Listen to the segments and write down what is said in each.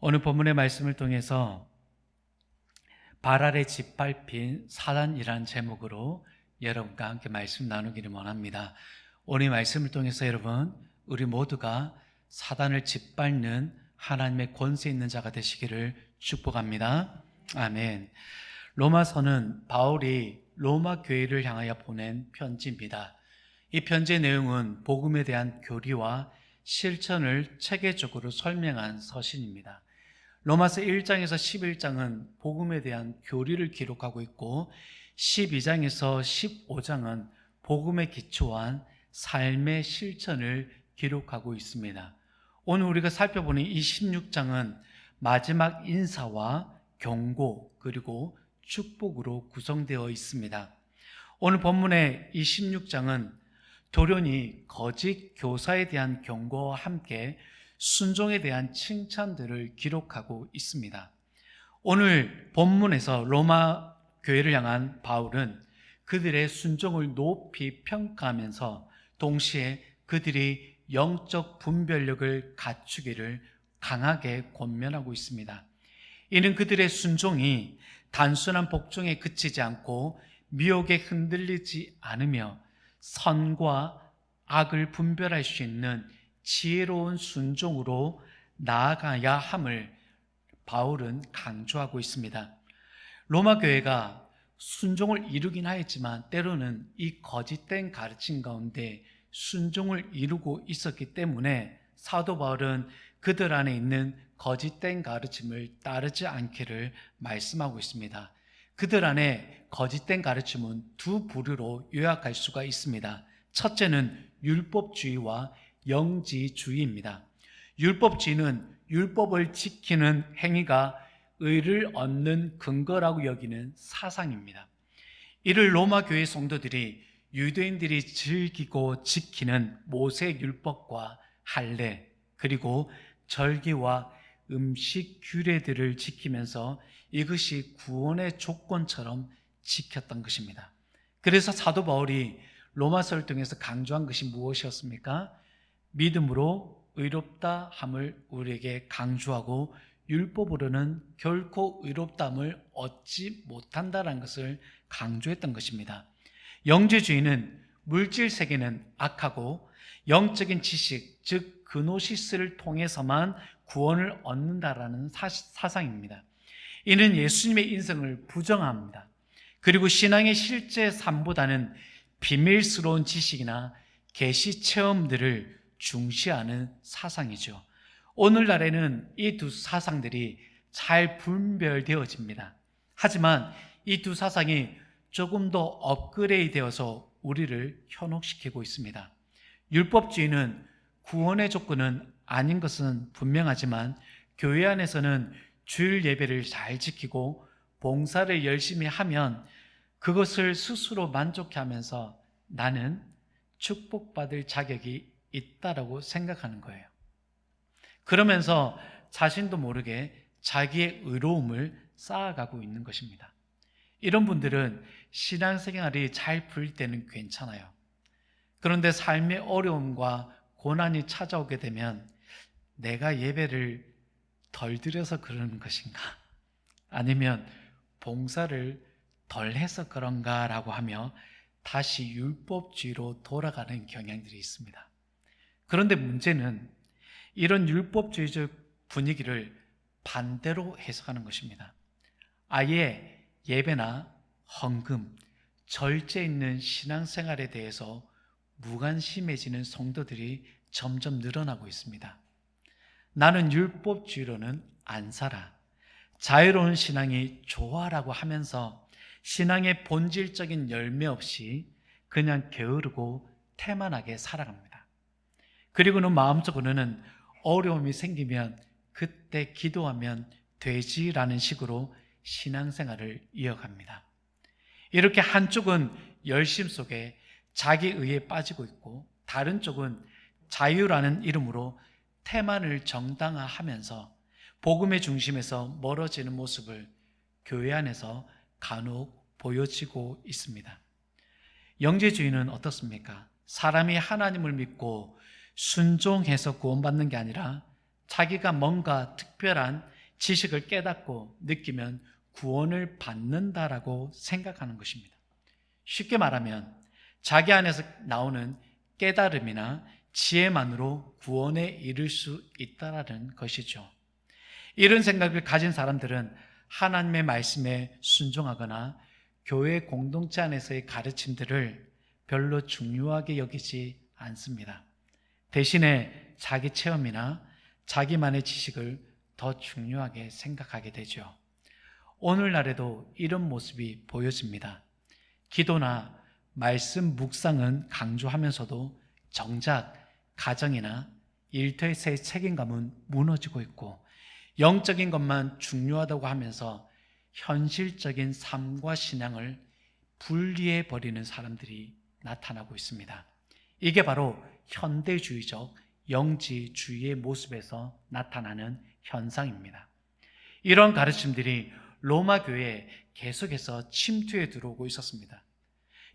오늘 본문의 말씀을 통해서 발 아래 짓밟힌 사단이라는 제목으로 여러분과 함께 말씀 나누기를 원합니다. 오늘 말씀을 통해서 여러분, 우리 모두가 사단을 짓밟는 하나님의 권세 있는 자가 되시기를 축복합니다. 아멘. 로마서는 바울이 로마 교회를 향하여 보낸 편지입니다. 이 편지의 내용은 복음에 대한 교리와 실천을 체계적으로 설명한 서신입니다. 로마서 1장에서 11장은 복음에 대한 교리를 기록하고 있고 12장에서 15장은 복음에 기초한 삶의 실천을 기록하고 있습니다. 오늘 우리가 살펴보는 이 16장은 마지막 인사와 경고 그리고 축복으로 구성되어 있습니다. 오늘 본문의 이 16장은 돌연히 거짓 교사에 대한 경고와 함께 순종에 대한 칭찬들을 기록하고 있습니다. 오늘 본문에서 로마 교회를 향한 바울은 그들의 순종을 높이 평가하면서 동시에 그들이 영적 분별력을 갖추기를 강하게 권면하고 있습니다. 이는 그들의 순종이 단순한 복종에 그치지 않고 미혹에 흔들리지 않으며 선과 악을 분별할 수 있는 지혜로운 순종으로 나아가야 함을 바울은 강조하고 있습니다. 로마 교회가 순종을 이루긴 하였지만 때로는 이 거짓된 가르침 가운데 순종을 이루고 있었기 때문에 사도 바울은 그들 안에 있는 거짓된 가르침을 따르지 않기를 말씀하고 있습니다. 그들 안에 거짓된 가르침은 두 부류로 요약할 수가 있습니다. 첫째는 율법주의와 영지주의입니다. 율법주의는 율법을 지키는 행위가 의를 얻는 근거라고 여기는 사상입니다. 이를 로마 교회 성도들이 유대인들이 즐기고 지키는 모세 율법과 할례 그리고 절기와 음식 규례들을 지키면서 이것이 구원의 조건처럼 지켰던 것입니다. 그래서 사도 바울이 로마서를 통해서 강조한 것이 무엇이었습니까? 믿음으로 의롭다 함을 우리에게 강조하고 율법으로는 결코 의롭다 함을 얻지 못한다는 것을 강조했던 것입니다. 영지주의는 물질 세계는 악하고 영적인 지식, 즉 그노시스를 통해서만 구원을 얻는다라는 사상입니다. 이는 예수님의 인생을 부정합니다. 그리고 신앙의 실제 삶보다는 비밀스러운 지식이나 계시 체험들을 중시하는 사상이죠. 오늘날에는 이 두 사상들이 잘 분별되어집니다. 하지만 이 두 사상이 조금 더 업그레이드 되어서 우리를 현혹시키고 있습니다. 율법주의는 구원의 조건은 아닌 것은 분명하지만 교회 안에서는 주일 예배를 잘 지키고 봉사를 열심히 하면 그것을 스스로 만족해하면서 나는 축복받을 자격이 있다라고 생각하는 거예요. 그러면서 자신도 모르게 자기의 의로움을 쌓아가고 있는 것입니다. 이런 분들은 신앙생활이 잘 풀릴 때는 괜찮아요. 그런데 삶의 어려움과 고난이 찾아오게 되면 내가 예배를 덜 드려서 그러는 것인가? 아니면 봉사를 덜 해서 그런가? 라고 하며 다시 율법주의로 돌아가는 경향들이 있습니다. 그런데 문제는 이런 율법주의적 분위기를 반대로 해석하는 것입니다. 아예 예배나 헌금, 절제 있는 신앙생활에 대해서 무관심해지는 성도들이 점점 늘어나고 있습니다. 나는 율법주의로는 안 살아. 자유로운 신앙이 좋아라고 하면서 신앙의 본질적인 열매 없이 그냥 게으르고 태만하게 살아갑니다. 그리고는 마음속으로는 어려움이 생기면 그때 기도하면 되지라는 식으로 신앙생활을 이어갑니다. 이렇게 한쪽은 열심 속에 자기 의에 빠지고 있고 다른 쪽은 자유라는 이름으로 태만을 정당화하면서 복음의 중심에서 멀어지는 모습을 교회 안에서 간혹 보여지고 있습니다. 영지주의는 어떻습니까? 사람이 하나님을 믿고 순종해서 구원받는 게 아니라 자기가 뭔가 특별한 지식을 깨닫고 느끼면 구원을 받는다라고 생각하는 것입니다. 쉽게 말하면 자기 안에서 나오는 깨달음이나 지혜만으로 구원에 이를 수 있다라는 것이죠. 이런 생각을 가진 사람들은 하나님의 말씀에 순종하거나 교회 공동체 안에서의 가르침들을 별로 중요하게 여기지 않습니다. 대신에 자기 체험이나 자기만의 지식을 더 중요하게 생각하게 되죠. 오늘날에도 이런 모습이 보여집니다. 기도나 말씀 묵상은 강조하면서도 정작 가정이나 일터에서의 책임감은 무너지고 있고, 영적인 것만 중요하다고 하면서 현실적인 삶과 신앙을 분리해 버리는 사람들이 나타나고 있습니다. 이게 바로 현대주의적 영지주의의 모습에서 나타나는 현상입니다. 이런 가르침들이 로마 교회에 계속해서 침투해 들어오고 있었습니다.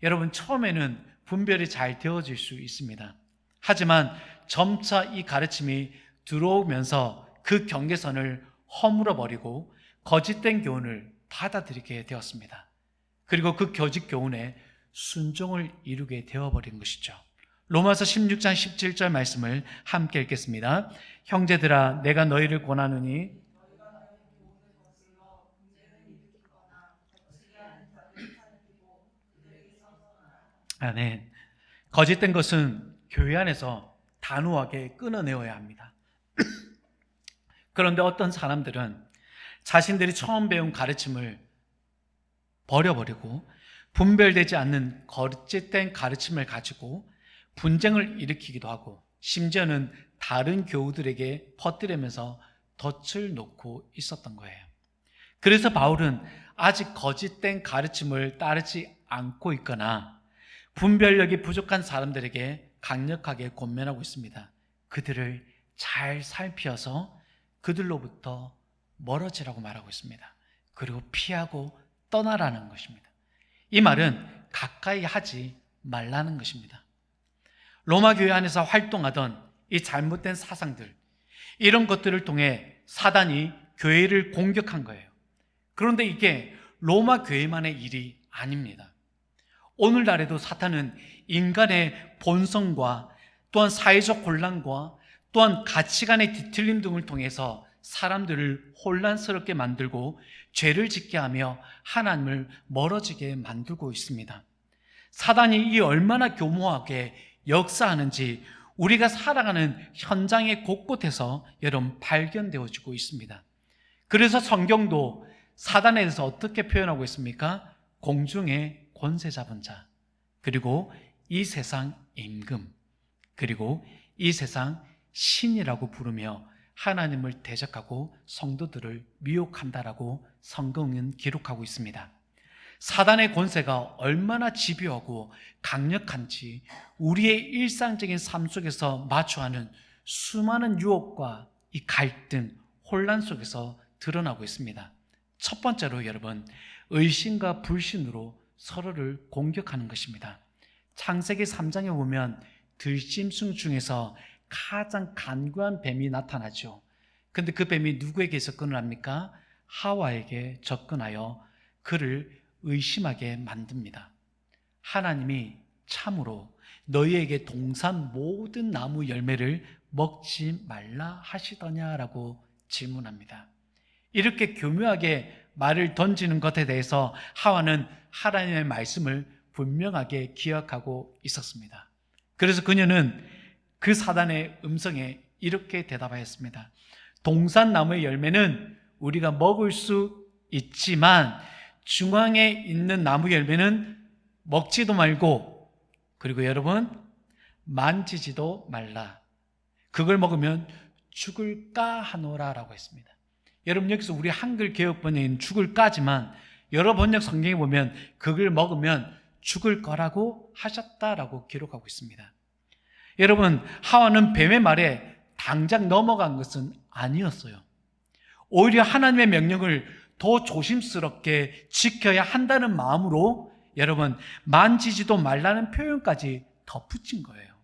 여러분, 처음에는 분별이 잘 되어질 수 있습니다. 하지만 점차 이 가르침이 들어오면서 그 경계선을 허물어 버리고 거짓된 교훈을 받아들이게 되었습니다. 그리고 그 거짓 교훈에 순종을 이루게 되어버린 것이죠. 로마서 16장 17절 말씀을 함께 읽겠습니다. 형제들아, 내가 너희를 권하노니 아멘. 거짓된 것은 교회 안에서 단호하게 끊어내어야 합니다. 그런데 어떤 사람들은 자신들이 처음 배운 가르침을 버려버리고 분별되지 않는 거짓된 가르침을 가지고 분쟁을 일으키기도 하고, 심지어는 다른 교우들에게 퍼뜨리면서 덫을 놓고 있었던 거예요. 그래서 바울은 아직 거짓된 가르침을 따르지 않고 있거나 분별력이 부족한 사람들에게 강력하게 권면하고 있습니다. 그들을 잘 살피어서 그들로부터 멀어지라고 말하고 있습니다. 그리고 피하고 떠나라는 것입니다. 이 말은 가까이 하지 말라는 것입니다. 로마 교회 안에서 활동하던 이 잘못된 사상들, 이런 것들을 통해 사단이 교회를 공격한 거예요. 그런데 이게 로마 교회만의 일이 아닙니다. 오늘날에도 사탄은 인간의 본성과 또한 사회적 혼란과 또한 가치관의 뒤틀림 등을 통해서 사람들을 혼란스럽게 만들고 죄를 짓게 하며 하나님을 멀어지게 만들고 있습니다. 사단이 이 얼마나 교모하게 역사하는지 우리가 살아가는 현장의 곳곳에서 여러분 발견되어지고 있습니다. 그래서 성경도 사단에 대해서 어떻게 표현하고 있습니까? 공중의 권세 잡은 자, 그리고 이 세상 임금, 그리고 이 세상 신이라고 부르며 하나님을 대적하고 성도들을 미혹한다라고 성경은 기록하고 있습니다. 사단의 권세가 얼마나 집요하고 강력한지 우리의 일상적인 삶 속에서 마주하는 수많은 유혹과 이 갈등, 혼란 속에서 드러나고 있습니다. 첫 번째로 여러분, 의심과 불신으로 서로를 공격하는 것입니다. 창세기 3장에 보면 들짐승 중에서 가장 간교한 뱀이 나타나죠. 근데 그 뱀이 누구에게 접근을 합니까? 하와에게 접근하여 그를 의심하게 만듭니다. 하나님이 참으로 너희에게 동산 모든 나무 열매를 먹지 말라 하시더냐라고 질문합니다. 이렇게 교묘하게 말을 던지는 것에 대해서 하와는 하나님의 말씀을 분명하게 기억하고 있었습니다. 그래서 그녀는 그 사단의 음성에 이렇게 대답하였습니다. 동산나무의 열매는 우리가 먹을 수 있지만 중앙에 있는 나무 열매는 먹지도 말고, 그리고 여러분 만지지도 말라. 그걸 먹으면 죽을까 하노라라고 했습니다. 여러분, 여기서 우리 한글 개역 번역에는 죽을까지만 여러 번역 성경에 보면 그걸 먹으면 죽을 거라고 하셨다라고 기록하고 있습니다. 여러분, 하와는 뱀의 말에 당장 넘어간 것은 아니었어요. 오히려 하나님의 명령을 더 조심스럽게 지켜야 한다는 마음으로 여러분 만지지도 말라는 표현까지 덧붙인 거예요.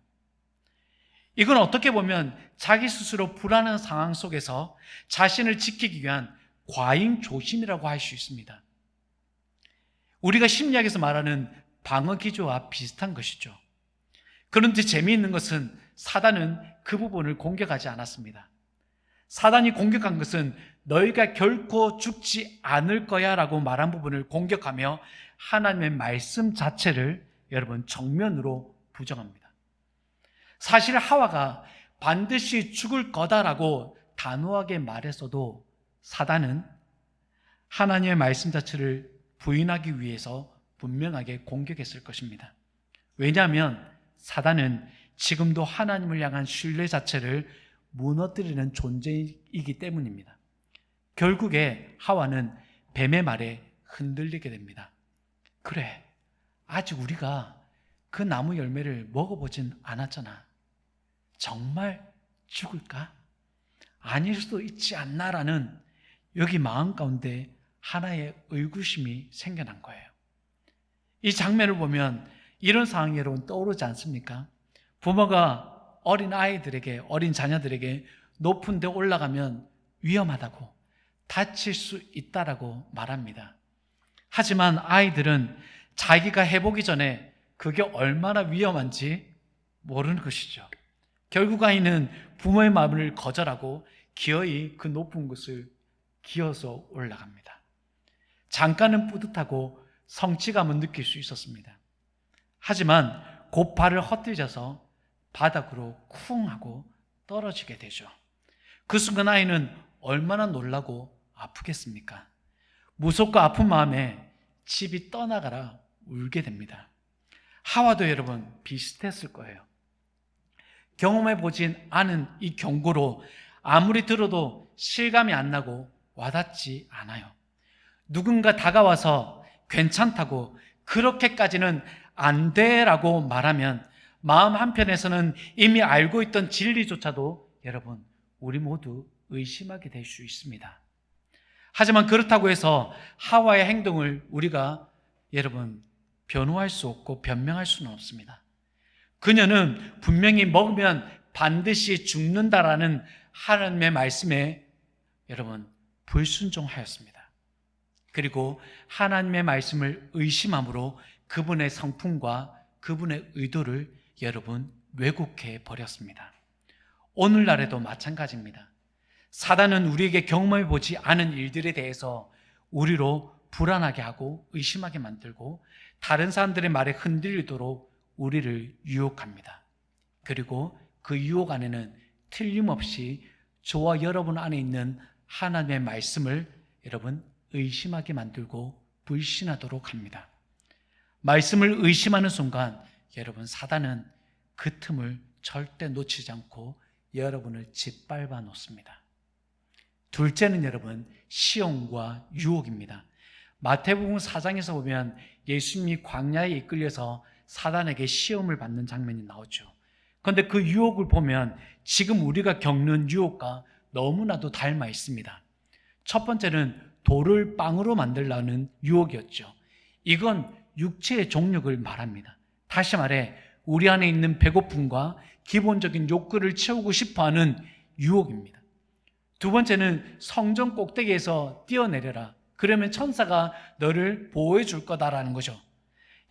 이건 어떻게 보면 자기 스스로 불안한 상황 속에서 자신을 지키기 위한 과잉 조심이라고 할 수 있습니다. 우리가 심리학에서 말하는 방어 기조와 비슷한 것이죠. 그런데 재미있는 것은 사단은 그 부분을 공격하지 않았습니다. 사단이 공격한 것은 너희가 결코 죽지 않을 거야 라고 말한 부분을 공격하며 하나님의 말씀 자체를 여러분 정면으로 부정합니다. 사실 하와가 반드시 죽을 거다라고 단호하게 말했어도 사단은 하나님의 말씀 자체를 부인하기 위해서 분명하게 공격했을 것입니다. 왜냐하면 사단은 지금도 하나님을 향한 신뢰 자체를 무너뜨리는 존재이기 때문입니다. 결국에 하와는 뱀의 말에 흔들리게 됩니다. 그래, 아직 우리가 그 나무 열매를 먹어보진 않았잖아. 정말 죽을까? 아닐 수도 있지 않나라는 여기 마음 가운데 하나의 의구심이 생겨난 거예요. 이 장면을 보면 이런 상황이 여러분 떠오르지 않습니까? 부모가 어린 아이들에게, 어린 자녀들에게 높은 데 올라가면 위험하다고, 다칠 수 있다라고 말합니다. 하지만 아이들은 자기가 해보기 전에 그게 얼마나 위험한지 모르는 것이죠. 결국 아이는 부모의 마음을 거절하고 기어이 그 높은 곳을 기어서 올라갑니다. 잠깐은 뿌듯하고 성취감은 느낄 수 있었습니다. 하지만 곧 발을 헛디뎌서 바닥으로 쿵 하고 떨어지게 되죠. 그 순간 아이는 얼마나 놀라고 아프겠습니까? 무섭고 아픈 마음에 집이 떠나가라 울게 됩니다. 하와도 여러분 비슷했을 거예요. 경험해보진 않은 이 경고로 아무리 들어도 실감이 안 나고 와닿지 않아요. 누군가 다가와서 괜찮다고, 그렇게까지는 안 돼라고 말하면 마음 한편에서는 이미 알고 있던 진리조차도 여러분 우리 모두 의심하게 될 수 있습니다. 하지만 그렇다고 해서 하와의 행동을 우리가 여러분 변호할 수 없고 변명할 수는 없습니다. 그녀는 분명히 먹으면 반드시 죽는다라는 하나님의 말씀에 여러분 불순종하였습니다. 그리고 하나님의 말씀을 의심함으로 그분의 성품과 그분의 의도를 여러분 왜곡해 버렸습니다. 오늘날에도 마찬가지입니다. 사단은 우리에게 경험해 보지 않은 일들에 대해서 우리로 불안하게 하고 의심하게 만들고 다른 사람들의 말에 흔들리도록 우리를 유혹합니다. 그리고 그 유혹 안에는 틀림없이 저와 여러분 안에 있는 하나님의 말씀을 여러분 의심하게 만들고 불신하도록 합니다. 말씀을 의심하는 순간 여러분 사단은 그 틈을 절대 놓치지 않고 여러분을 짓밟아 놓습니다. 둘째는 여러분 시험과 유혹입니다. 마태복음 4장에서 보면 예수님이 광야에 이끌려서 사단에게 시험을 받는 장면이 나오죠. 그런데 그 유혹을 보면 지금 우리가 겪는 유혹과 너무나도 닮아 있습니다. 첫 번째는 돌을 빵으로 만들라는 유혹이었죠. 이건 육체의 정욕을 말합니다. 다시 말해 우리 안에 있는 배고픔과 기본적인 욕구를 채우고 싶어하는 유혹입니다. 두 번째는 성전 꼭대기에서 뛰어내려라. 그러면 천사가 너를 보호해 줄 거다라는 거죠.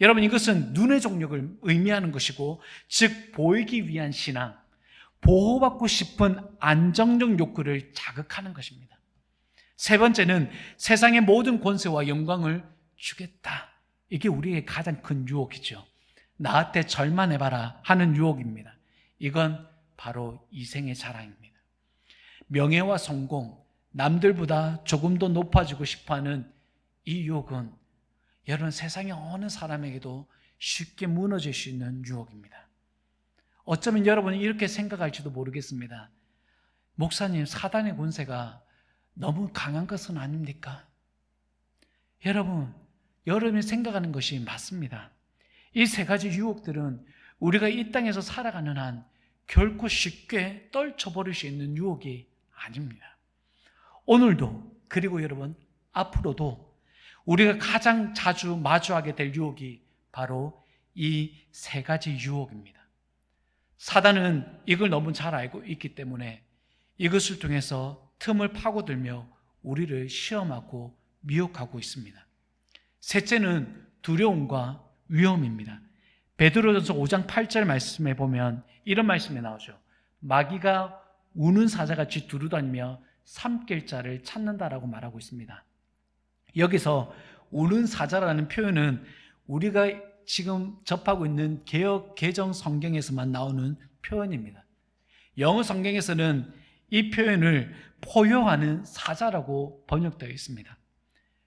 여러분 이것은 눈의 정욕을 의미하는 것이고 즉 보이기 위한 신앙, 보호받고 싶은 안정적 욕구를 자극하는 것입니다. 세 번째는 세상의 모든 권세와 영광을 주겠다. 이게 우리의 가장 큰 유혹이죠. 나한테 절만해봐라 하는 유혹입니다. 이건 바로 이생의 자랑입니다. 명예와 성공, 남들보다 조금 더 높아지고 싶어하는 이 유혹은 여러분 세상의 어느 사람에게도 쉽게 무너질 수 있는 유혹입니다. 어쩌면 여러분이 이렇게 생각할지도 모르겠습니다. 목사님, 사단의 권세가 너무 강한 것은 아닙니까? 여러분이 생각하는 것이 맞습니다. 이 세 가지 유혹들은 우리가 이 땅에서 살아가는 한 결코 쉽게 떨쳐버릴 수 있는 유혹이 아닙니다. 오늘도 그리고 여러분 앞으로도 우리가 가장 자주 마주하게 될 유혹이 바로 이 세 가지 유혹입니다. 사단은 이걸 너무 잘 알고 있기 때문에 이것을 통해서 틈을 파고들며 우리를 시험하고 미혹하고 있습니다. 셋째는 두려움과 위험입니다. 베드로전서 5장 8절 말씀에 보면 이런 말씀이 나오죠. 마귀가 우는 사자같이 두루다니며 삼킬 자를 찾는다라고 말하고 있습니다. 여기서 우는 사자라는 표현은 우리가 지금 접하고 있는 개역 개정 성경에서만 나오는 표현입니다. 영어 성경에서는 이 표현을 포효하는 사자라고 번역되어 있습니다.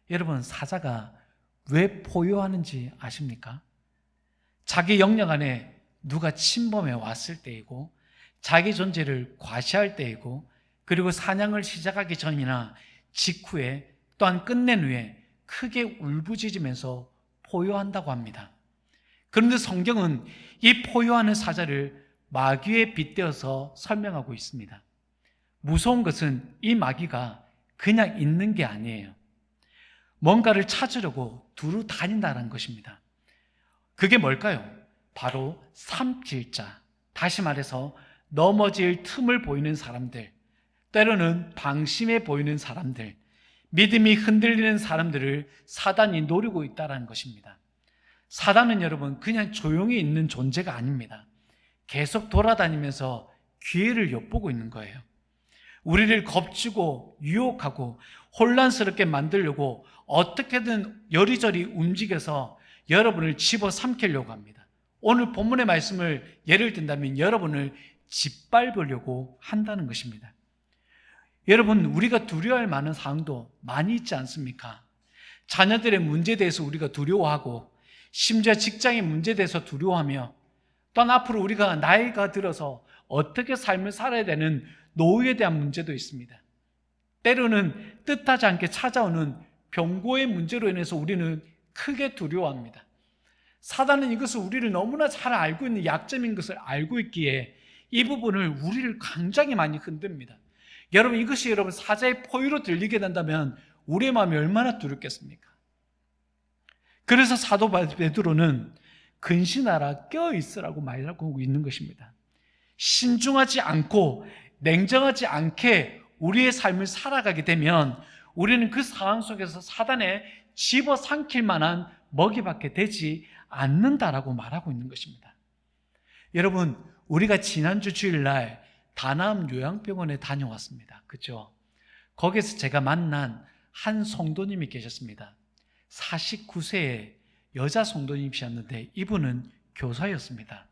여러분, 사자가 왜 포효하는지 아십니까? 자기 영역 안에 누가 침범해 왔을 때이고, 자기 존재를 과시할 때이고, 그리고 사냥을 시작하기 전이나 직후에, 또한 끝낸 후에 크게 울부짖으면서 포효한다고 합니다. 그런데 성경은 이 포효하는 사자를 마귀에 빗대어서 설명하고 있습니다. 무서운 것은 이 마귀가 그냥 있는 게 아니에요. 뭔가를 찾으려고 두루 다닌다는 것입니다. 그게 뭘까요? 바로 삼킬 자, 다시 말해서 넘어질 틈을 보이는 사람들, 때로는 방심해 보이는 사람들, 믿음이 흔들리는 사람들을 사단이 노리고 있다는 것입니다. 사단은 여러분 그냥 조용히 있는 존재가 아닙니다. 계속 돌아다니면서 기회를 엿보고 있는 거예요. 우리를 겁주고 유혹하고 혼란스럽게 만들려고 어떻게든 여리저리 움직여서 여러분을 집어삼키려고 합니다. 오늘 본문의 말씀을 예를 든다면 여러분을 짓밟으려고 한다는 것입니다. 여러분, 우리가 두려워할 만한 상황도 많이 있지 않습니까? 자녀들의 문제에 대해서 우리가 두려워하고, 심지어 직장의 문제에 대해서 두려워하며, 또한 앞으로 우리가 나이가 들어서 어떻게 삶을 살아야 되는 노후에 대한 문제도 있습니다. 때로는 뜻하지 않게 찾아오는 병고의 문제로 인해서 우리는 크게 두려워합니다. 사단은 이것을 우리를 너무나 잘 알고 있는 약점인 것을 알고 있기에 이 부분을 우리를 굉장히 많이 흔듭니다. 여러분, 이것이 여러분 사자의 포유로 들리게 된다면 우리의 마음이 얼마나 두렵겠습니까? 그래서 사도 베드로는 근신하라, 껴있으라고 말하고 있는 것입니다. 신중하지 않고 냉정하지 않게 우리의 삶을 살아가게 되면 우리는 그 상황 속에서 사단에 집어삼킬 만한 먹이밖에 되지 않는다라고 말하고 있는 것입니다. 여러분, 우리가 지난주 주일날 다나암 요양병원에 다녀왔습니다. 그렇죠? 거기서 제가 만난 한 성도님이 계셨습니다. 49세의 여자 성도님이셨는데 이분은 교사였습니다.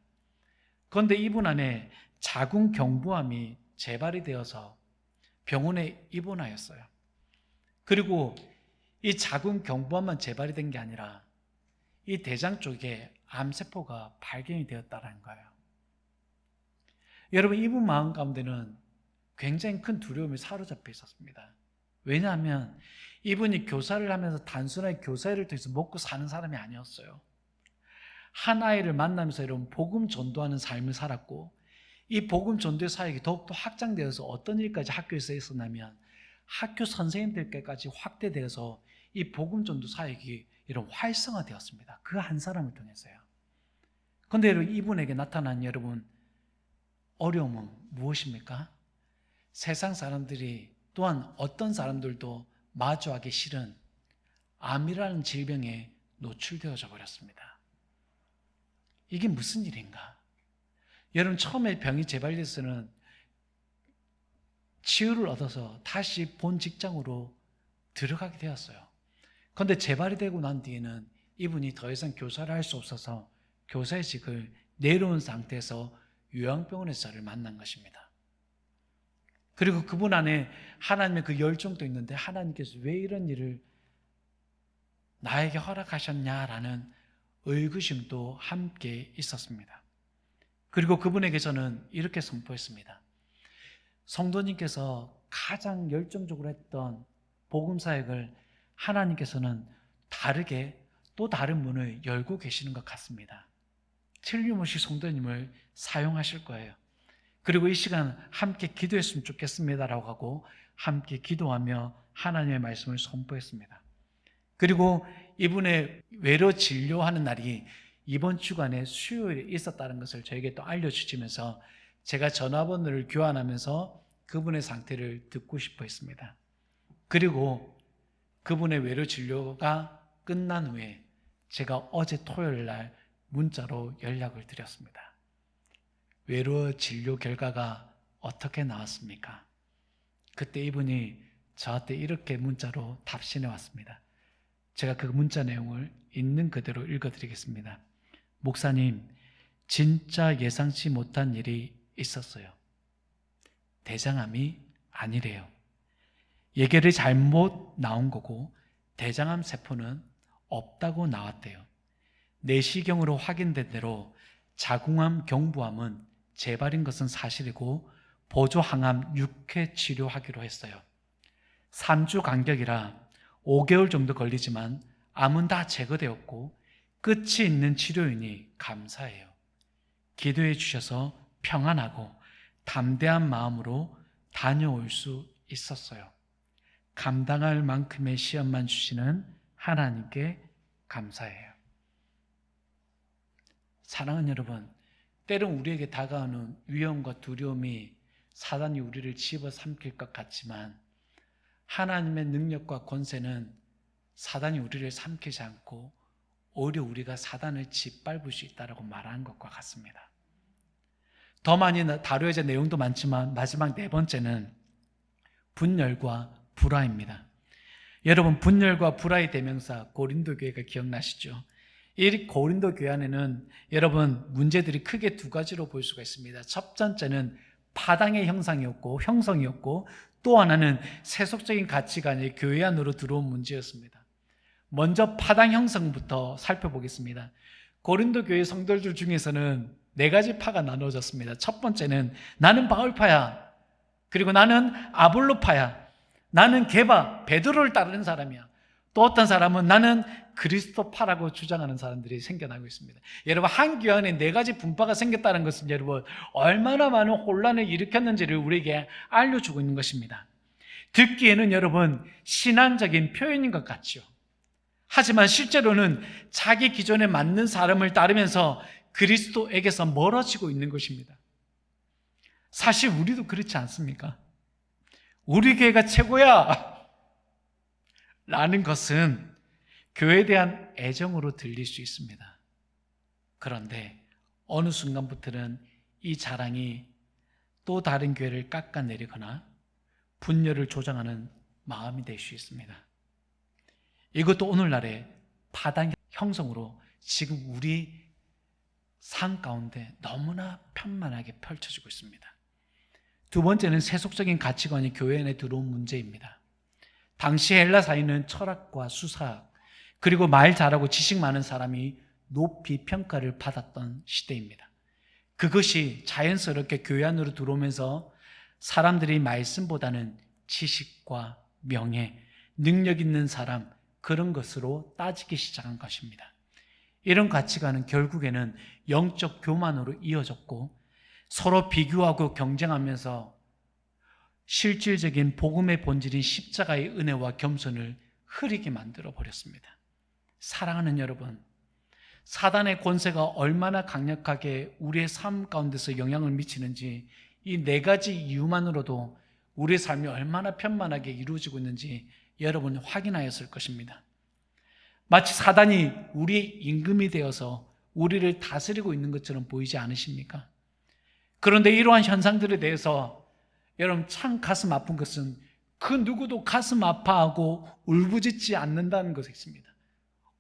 그런데 이분 안에 자궁경부암이 재발이 되어서 병원에 입원하였어요. 그리고 이 자궁경부암만 재발이 된 게 아니라 이 대장 쪽에 암세포가 발견이 되었다는 거예요. 여러분, 이분 마음 가운데는 굉장히 큰 두려움이 사로잡혀 있었습니다. 왜냐하면 이분이 교사를 하면서 단순하게 교사를 통해서 먹고 사는 사람이 아니었어요. 한 아이를 만나면서 이런 복음 전도하는 삶을 살았고, 이 복음 전도의 사역이 더욱더 확장되어서 어떤 일까지 학교에서 있었냐면 학교 선생님들께까지 확대되어서 이 복음 전도 사역이 이런 활성화되었습니다. 그 한 사람을 통해서요. 그런데 여러분, 이분에게 나타난 여러분 어려움은 무엇입니까? 세상 사람들이 또한 어떤 사람들도 마주하기 싫은 암이라는 질병에 노출되어져 버렸습니다. 이게 무슨 일인가? 여러분, 처음에 병이 재발돼서는 치유를 얻어서 다시 본 직장으로 들어가게 되었어요. 그런데 재발이 되고 난 뒤에는 이분이 더 이상 교사를 할 수 없어서 교사의 직을 내려온 상태에서 요양병원에서 저를 만난 것입니다. 그리고 그분 안에 하나님의 그 열정도 있는데 하나님께서 왜 이런 일을 나에게 허락하셨냐라는 의구심도 함께 있었습니다. 그리고 그분에게 저는 이렇게 선포했습니다. 성도님께서 가장 열정적으로 했던 복음사역을 하나님께서는 다르게 또 다른 문을 열고 계시는 것 같습니다. 틀림없이 성도님을 사용하실 거예요. 그리고 이 시간 함께 기도했으면 좋겠습니다라고 하고 함께 기도하며 하나님의 말씀을 선포했습니다. 그리고 이분의 외로 진료하는 날이 이번 주간에 수요일에 있었다는 것을 저에게 또 알려주시면서 제가 전화번호를 교환하면서 그분의 상태를 듣고 싶어 했습니다. 그리고 그분의 외래 진료가 끝난 후에 제가 어제 토요일 날 문자로 연락을 드렸습니다. 외래 진료 결과가 어떻게 나왔습니까? 그때 이분이 저한테 이렇게 문자로 답신해 왔습니다. 제가 그 문자 내용을 있는 그대로 읽어드리겠습니다. 목사님, 진짜 예상치 못한 일이 있었어요. 대장암이 아니래요. 예결이 잘못 나온 거고 대장암 세포는 없다고 나왔대요. 내시경으로 확인된 대로 자궁암, 경부암은 재발인 것은 사실이고 보조항암 6회 치료하기로 했어요. 3주 간격이라 5개월 정도 걸리지만 암은 다 제거되었고 끝이 있는 치료이니 감사해요. 기도해 주셔서 평안하고 담대한 마음으로 다녀올 수 있었어요. 감당할 만큼의 시험만 주시는 하나님께 감사해요. 사랑하는 여러분, 때론 우리에게 다가오는 위험과 두려움이 사단이 우리를 집어삼킬 것 같지만 하나님의 능력과 권세는 사단이 우리를 삼키지 않고 오히려 우리가 사단을 짓밟을 수 있다고 말하는 것과 같습니다. 더 많이 다루어야 될 내용도 많지만 마지막 네 번째는 분열과 불화입니다. 여러분, 분열과 불화의 대명사 고린도 교회가 기억나시죠? 이 고린도 교회 안에는 여러분 문제들이 크게 두 가지로 볼 수가 있습니다. 첫 번째는 파당의 형성이었고 또 하나는 세속적인 가치관이 교회 안으로 들어온 문제였습니다. 먼저 파당 형성부터 살펴보겠습니다. 고린도 교회 성도들 중에서는 네 가지 파가 나눠졌습니다. 첫 번째는 나는 바울파야, 그리고 나는 아볼로파야, 나는 게바, 베드로를 따르는 사람이야. 또 어떤 사람은 나는 그리스도파라고 주장하는 사람들이 생겨나고 있습니다. 여러분, 한 교회 안에 네 가지 분파가 생겼다는 것은 여러분 얼마나 많은 혼란을 일으켰는지를 우리에게 알려주고 있는 것입니다. 듣기에는 여러분 신앙적인 표현인 것 같죠. 하지만 실제로는 자기 기존에 맞는 사람을 따르면서 그리스도에게서 멀어지고 있는 것입니다. 사실 우리도 그렇지 않습니까? 우리 교회가 최고야 라는 것은 교회에 대한 애정으로 들릴 수 있습니다. 그런데 어느 순간부터는 이 자랑이 또 다른 교회를 깎아내리거나 분열을 조장하는 마음이 될 수 있습니다. 이것도 오늘날의 파당 형성으로 지금 우리 삶 가운데 너무나 편만하게 펼쳐지고 있습니다. 두 번째는 세속적인 가치관이 교회 안에 들어온 문제입니다. 당시 헬라 사회는 철학과 수사학, 그리고 말 잘하고 지식 많은 사람이 높이 평가를 받았던 시대입니다. 그것이 자연스럽게 교회 안으로 들어오면서 사람들이 말씀보다는 지식과 명예, 능력 있는 사람, 그런 것으로 따지기 시작한 것입니다. 이런 가치관은 결국에는 영적 교만으로 이어졌고 서로 비교하고 경쟁하면서 실질적인 복음의 본질인 십자가의 은혜와 겸손을 흐리게 만들어 버렸습니다. 사랑하는 여러분, 사단의 권세가 얼마나 강력하게 우리의 삶 가운데서 영향을 미치는지 이 네 가지 이유만으로도 우리의 삶이 얼마나 편만하게 이루어지고 있는지 여러분 확인하였을 것입니다. 마치 사단이 우리의 임금이 되어서 우리를 다스리고 있는 것처럼 보이지 않으십니까? 그런데 이러한 현상들에 대해서 여러분 참 가슴 아픈 것은 그 누구도 가슴 아파하고 울부짖지 않는다는 것입니다.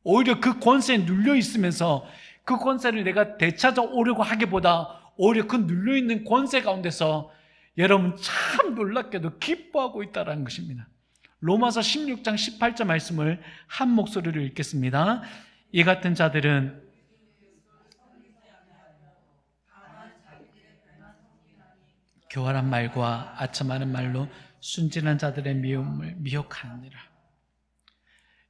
오히려 그 권세에 눌려 있으면서 그 권세를 내가 되찾아오려고 하기보다 오히려 그 눌려있는 권세 가운데서 여러분 참 놀랍게도 기뻐하고 있다는 것입니다. 로마서 16장 18절 말씀을 한 목소리로 읽겠습니다. 이 같은 자들은 교활한 말과 아첨하는 말로 순진한 자들의 미움을 미혹하느니라.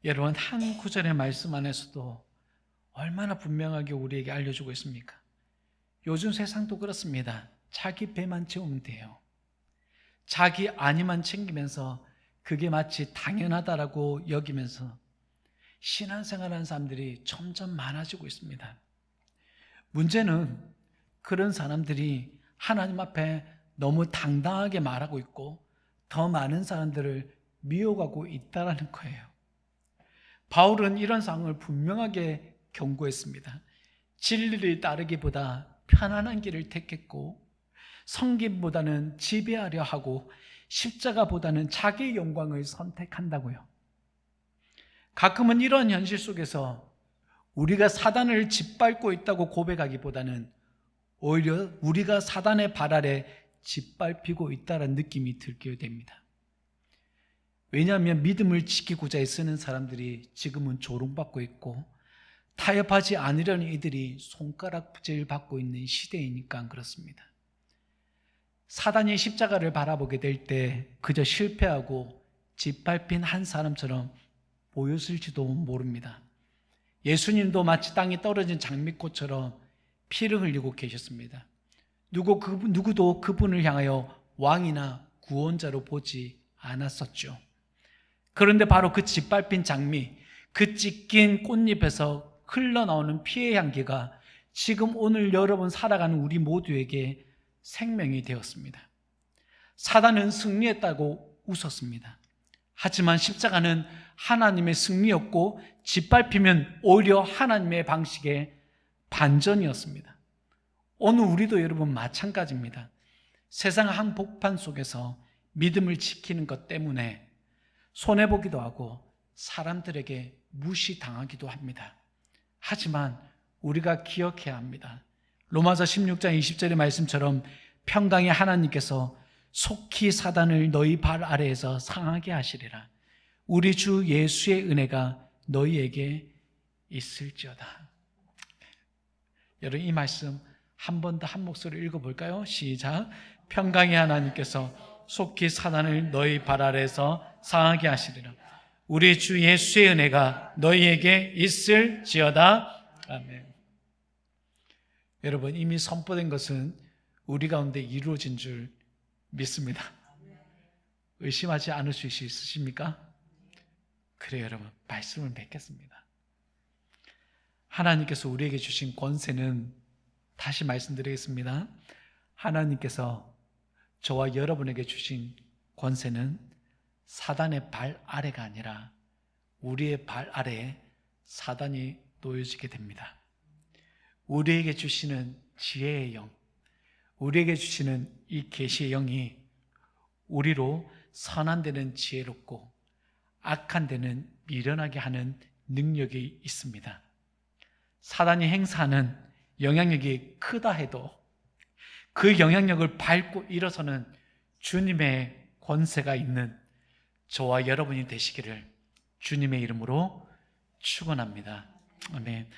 여러분, 한 구절의 말씀 안에서도 얼마나 분명하게 우리에게 알려주고 있습니까? 요즘 세상도 그렇습니다. 자기 배만 채우면 돼요. 자기 안위만 챙기면서 그게 마치 당연하다라고 여기면서 신앙생활하는 사람들이 점점 많아지고 있습니다. 문제는 그런 사람들이 하나님 앞에 너무 당당하게 말하고 있고 더 많은 사람들을 미워하고 있다는 거예요. 바울은 이런 상황을 분명하게 경고했습니다. 진리를 따르기보다 편안한 길을 택했고 성김보다는 지배하려 하고 십자가보다는 자기의 영광을 선택한다고요. 가끔은 이런 현실 속에서 우리가 사단을 짓밟고 있다고 고백하기보다는 오히려 우리가 사단의 발 아래 짓밟히고 있다는 느낌이 들게 됩니다. 왜냐하면 믿음을 지키고자 애쓰는 사람들이 지금은 조롱받고 있고 타협하지 않으려는 이들이 손가락질을 받고 있는 시대이니까 그렇습니다. 사단이 십자가를 바라보게 될 때 그저 실패하고 짓밟힌 한 사람처럼 보였을지도 모릅니다. 예수님도 마치 땅에 떨어진 장미꽃처럼 피를 흘리고 계셨습니다. 누구도 그분을 향하여 왕이나 구원자로 보지 않았었죠. 그런데 바로 그 짓밟힌 장미, 그 찢긴 꽃잎에서 흘러나오는 피의 향기가 지금 오늘 여러분 살아가는 우리 모두에게 생명이 되었습니다. 사단은 승리했다고 웃었습니다. 하지만 십자가는 하나님의 승리였고 짓밟히면 오히려 하나님의 방식의 반전이었습니다. 오늘 우리도 여러분 마찬가지입니다. 세상 한복판 속에서 믿음을 지키는 것 때문에 손해보기도 하고 사람들에게 무시당하기도 합니다. 하지만 우리가 기억해야 합니다. 로마서 16장 20절의 말씀처럼 평강의 하나님께서 속히 사단을 너희 발 아래에서 상하게 하시리라. 우리 주 예수의 은혜가 너희에게 있을지어다. 여러분 이 말씀 한 번 더 한 목소리로 읽어볼까요? 시작. 평강의 하나님께서 속히 사단을 너희 발 아래에서 상하게 하시리라. 우리 주 예수의 은혜가 너희에게 있을지어다. 아멘. 여러분 이미 선포된 것은 우리 가운데 이루어진 줄 믿습니다. 의심하지 않을 수 있으십니까? 그래요 여러분, 말씀을 맺겠습니다. 하나님께서 우리에게 주신 권세는, 다시 말씀드리겠습니다, 하나님께서 저와 여러분에게 주신 권세는 사단의 발 아래가 아니라 우리의 발 아래에 사단이 놓여지게 됩니다. 우리에게 주시는 지혜의 영, 우리에게 주시는 이 계시의 영이 우리로 선한 데는 지혜롭고 악한 데는 미련하게 하는 능력이 있습니다. 사단이 행사하는 영향력이 크다 해도 그 영향력을 밟고 일어서는 주님의 권세가 있는 저와 여러분이 되시기를 주님의 이름으로 축원합니다. 아멘.